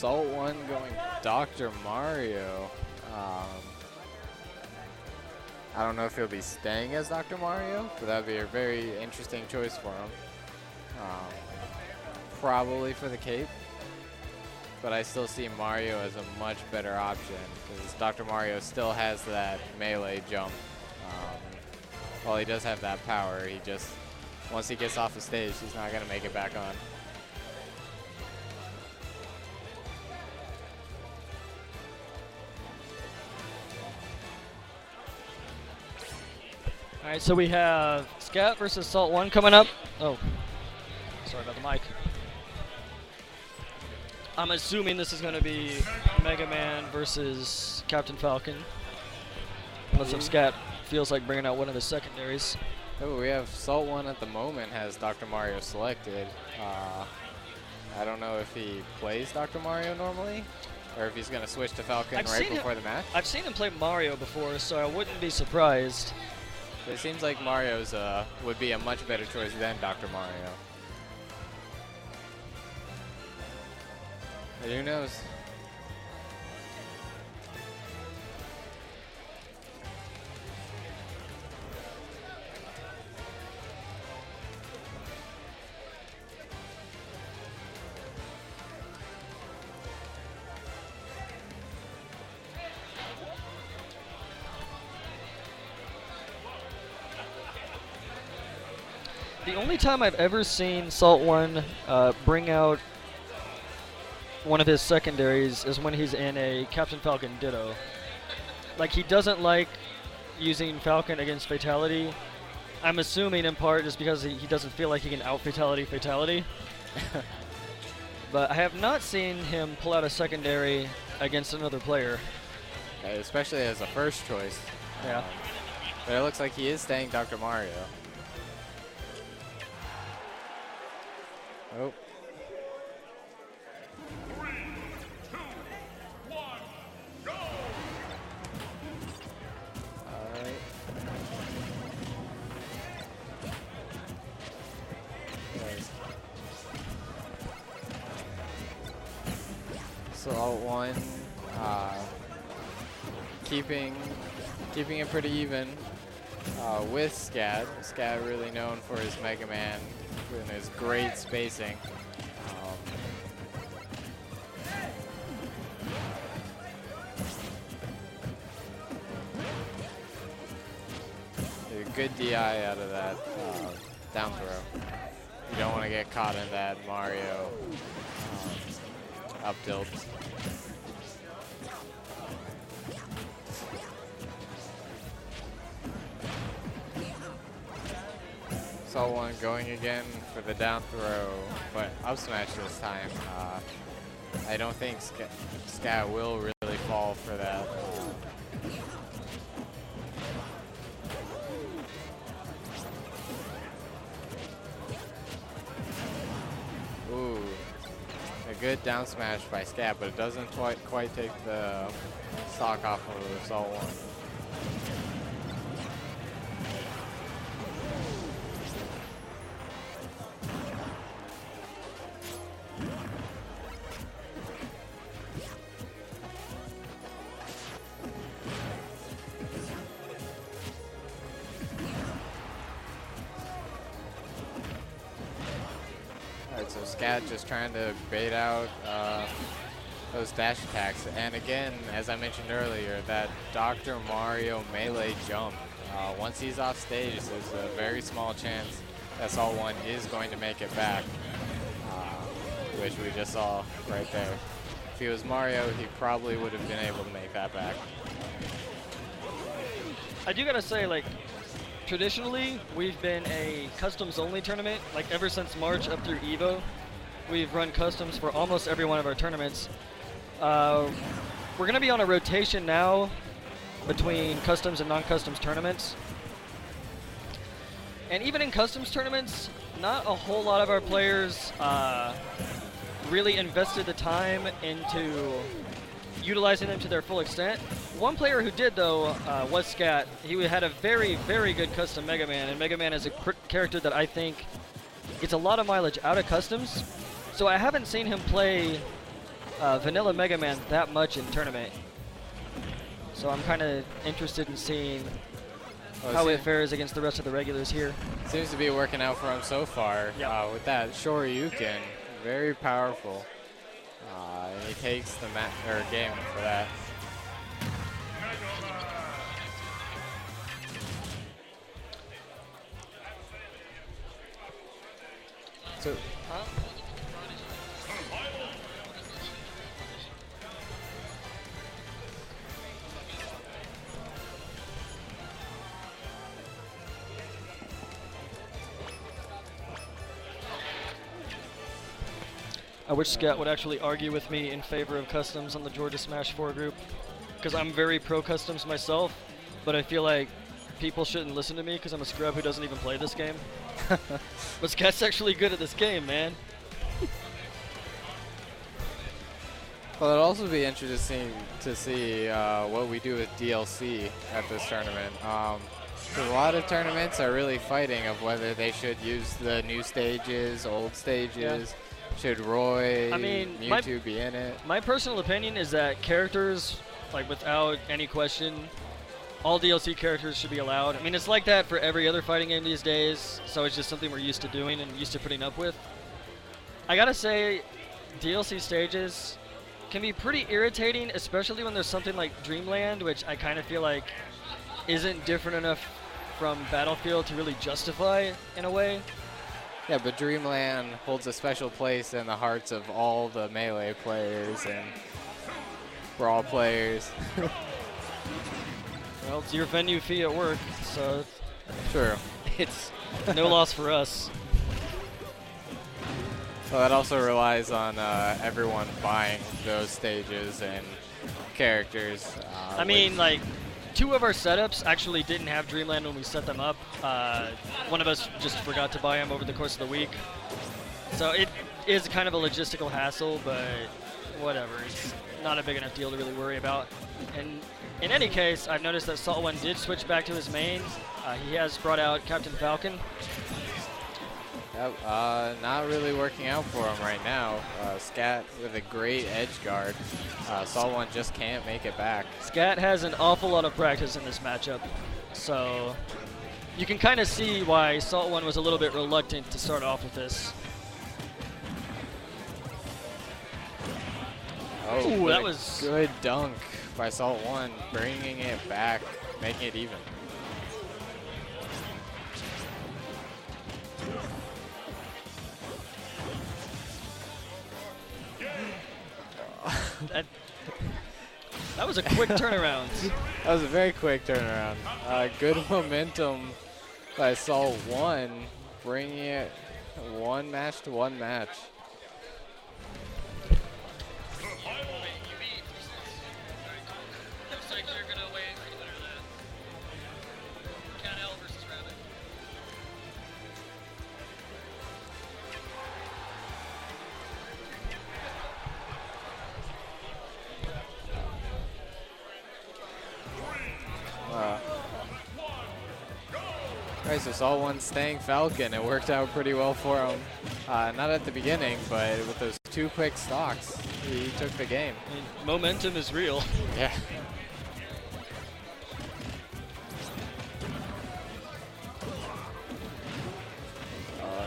Salt 1 going Dr. Mario. I don't know if he'll be staying as Dr. Mario, but that would be a very interesting choice for him. Probably for the cape, but I still see Mario as a much better option because Dr. Mario still has that melee jump. While he does have that power, he just, once he gets off the stage, he's not going to make it back on. All right, so we have ScAtt versus Salt 1 coming up. Oh, sorry about the mic. I'm assuming this is going to be Mega Man versus Captain Falcon. Unless if ScAtt feels like bringing out one of the secondaries. Oh, we have Salt 1 at the moment has Dr. Mario selected. I don't know if he plays Dr. Mario normally, or if he's going to switch to Falcon right before the match. I've seen him play Mario before, so I wouldn't be surprised. It seems like Mario's would be a much better choice than Dr. Mario. But who knows? The only time I've ever seen Salt 1 bring out one of his secondaries is when he's in a Captain Falcon Ditto. Like, he doesn't like using Falcon against Fatality. I'm assuming in part just because he doesn't feel like he can out-Fatality Fatality. But I have not seen him pull out a secondary against another player. Especially as a first choice. Yeah. But it looks like he is staying Dr. Mario. Oh. 3, 2, 1, go! Alright. Salt 1, keeping it pretty even with ScAtt. ScAtt really known for his Mega Man and his great spacing. A good DI out of that down throw. You don't want to get caught in that Mario up tilt. Salt 1 going again for the down throw, but up smash this time. I don't think ScAtt will really fall for that. Ooh, a good down smash by ScAtt, but it doesn't quite take the stock off of the Salt 1. So ScAtt just trying to bait out those dash attacks. And again, as I mentioned earlier, that Dr. Mario melee jump. Once he's off stage, there's a very small chance that Salt 1 is going to make it back, which we just saw right there. If he was Mario, he probably would have been able to make that back. I do gotta say, like, traditionally, we've been a customs-only tournament. Like, ever since March up through EVO, we've run customs for almost every one of our tournaments. We're going to be on a rotation now between customs and non-customs tournaments. And even in customs tournaments, not a whole lot of our players really invested the time into utilizing them to their full extent. One player who did, though, was ScAtt. He had a very, very good custom Mega Man, and Mega Man is a character that I think gets a lot of mileage out of customs. So I haven't seen him play Vanilla Mega Man that much in tournament. So I'm kind of interested in seeing how it fares against the rest of the regulars here. Seems to be working out for him so far. Yep. With that Shoryuken, very powerful. And he takes the game for that. So, I wish ScAtt would actually argue with me in favor of customs on the Georgia Smash 4 group, because I'm very pro customs myself, but I feel like people shouldn't listen to me because I'm a scrub who doesn't even play this game. But ScAtt's actually good at this game, man. well, it'll also be interesting to see what we do with DLC at this tournament. 'Cause a lot of tournaments are really fighting of whether they should use the new stages, old stages. Yeah. Should Roy, Mewtwo be in it? My personal opinion is that characters, like without any question, all DLC characters should be allowed. I mean, it's like that for every other fighting game these days, so it's just something we're used to doing and used to putting up with. I gotta say, DLC stages can be pretty irritating, especially when there's something like Dreamland, which I kind of feel like isn't different enough from Battlefield to really justify in a way. Yeah, but Dreamland holds a special place in the hearts of all the Melee players and Brawl players. Well, it's your venue fee at work, so true. It's no loss for us. Well, that also relies on everyone buying those stages and characters. I mean, like, 2 of our setups actually didn't have Dreamland when we set them up. One of us just forgot to buy them over the course of the week. So it is kind of a logistical hassle, but whatever. It's not a big enough deal to really worry about. And in any case, I've noticed that Salt One did switch back to his main. He has brought out Captain Falcon. Yep, not really working out for him right now. ScAtt with a great edge guard. Salt One just can't make it back. ScAtt has an awful lot of practice in this matchup, so you can kind of see why Salt One was a little bit reluctant to start off with this. Oh, ooh, that was good dunk by Salt One, bringing it back, making it even. That was a quick turnaround. That was a very quick turnaround. Good momentum by Salt One, bringing it 1 match to 1 match. Alright, so Salt One staying Falcon. It worked out pretty well for him. Not at the beginning, but with those 2 quick stocks, he took the game. I mean, momentum is real. Yeah.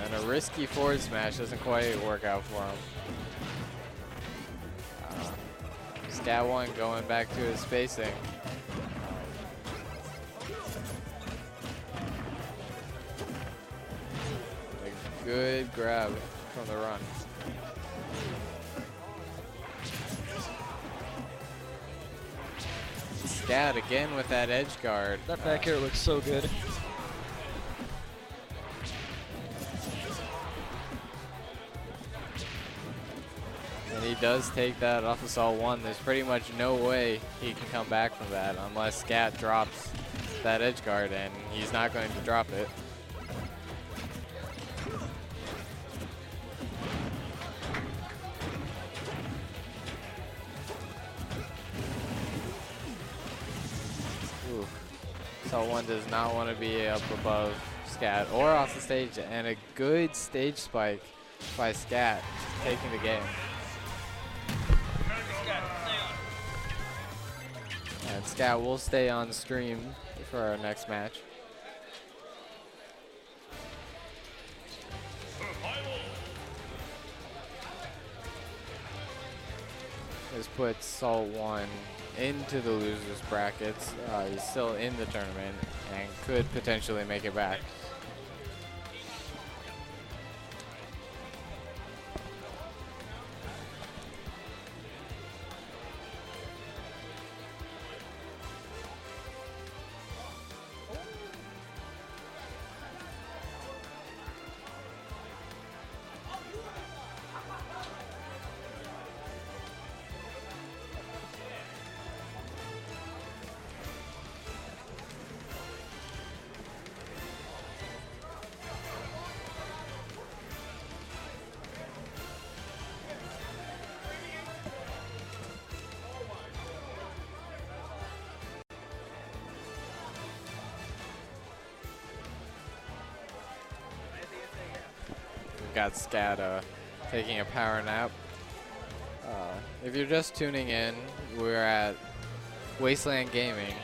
And a risky forward smash doesn't quite work out for him. ScAtt One going back to his spacing. Good grab from the run. ScAtt again with that edge guard. That back air looks so good. And he does take that off of Salt One. There's pretty much no way he can come back from that unless ScAtt drops that edge guard, and he's not going to drop it. Salt One does not want to be up above ScAtt or off the stage, and a good stage spike by ScAtt taking the game. And ScAtt will stay on stream for our next match. This puts Salt 1 into the losers brackets. He's still in the tournament and could potentially make it back. We've got ScAtt taking a power nap. If you're just tuning in, we're at Wasteland Gaming,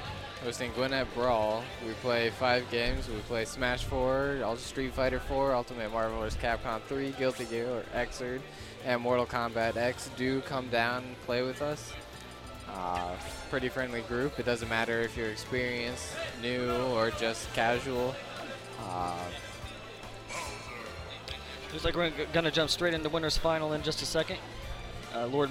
hosting Gwinnett Brawl. We play 5 games. We play Smash 4, Ultra Street Fighter 4, Ultimate Marvel vs. Capcom 3, Guilty Gear Xrd, and Mortal Kombat X. Do come down and play with us. Pretty friendly group. It doesn't matter if you're experienced, new, or just casual. Looks like we're gonna jump straight into winners final in just a second. Lord